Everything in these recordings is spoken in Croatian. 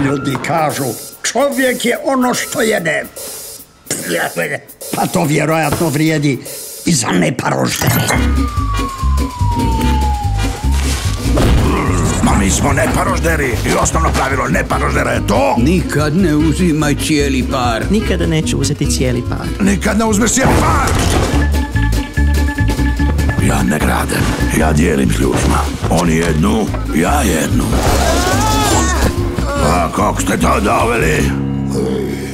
Ljudi kažu, čovjek je ono što jede. Pa to vjerojatno vrijedi i za neparoždere. Ma mi smo neparožderi i osnovno pravilo neparoždera je to... Nikad ne uzimaj cijeli par. Nikada neću uzeti cijeli par. Nikad ne uzmeš cijeli par! Ja ne kradem, ja dijelim s ljudima. Oni jednu, ja jednu. A kako ste to doveli?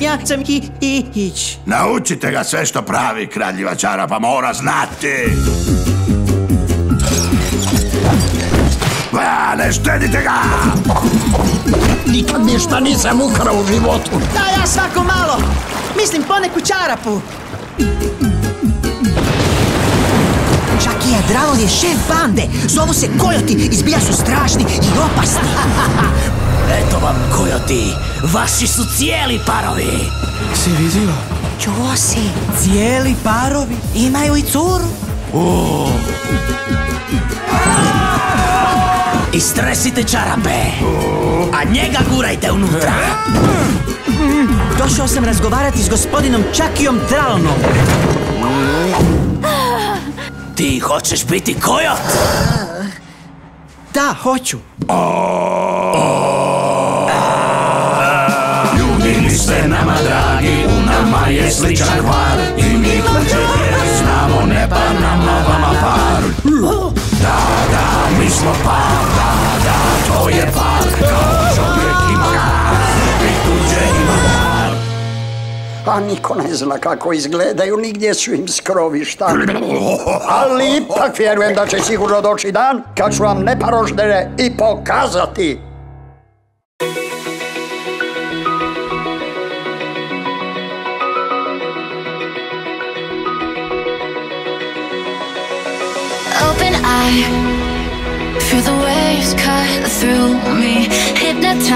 Ja sam Hić. Naučite ga sve što pravi kradljiva čarapa mora znati. Ne štedite ga! Nikad ništa nisam ukrao u životu. Da, ja svako malo. Mislim poneku čarapu. Čakija Dralon je šef bande. Zovu se Kojoti i zbilja su strašni i opasni. Eto vam, Kojoti. Vaši su cijeli parovi. Si vidio? Čuo si? Cijeli parovi. Imaju i curu. Istresite čarape, a njega gurajte unutra. Došao sam razgovarati s gospodinom Čakijom Dralonom. Ti hoćeš biti Kojot? Da, hoću. Ljudi mi ste nama dragi, u nama je sličan kvar. I mi tuđe znamo, ne pa nama vama par. Da, mi smo par, da, to je par. Kao čovjek ima par, i tuđe ima par. A niko ne zna kako izgledaju, nigdje su im skrovišta. Ali ipak vjerujem da će sigurno doći dan kad ću vam neparoždere i pokazati. Open eye, feel the waves cut through me, hypnotized.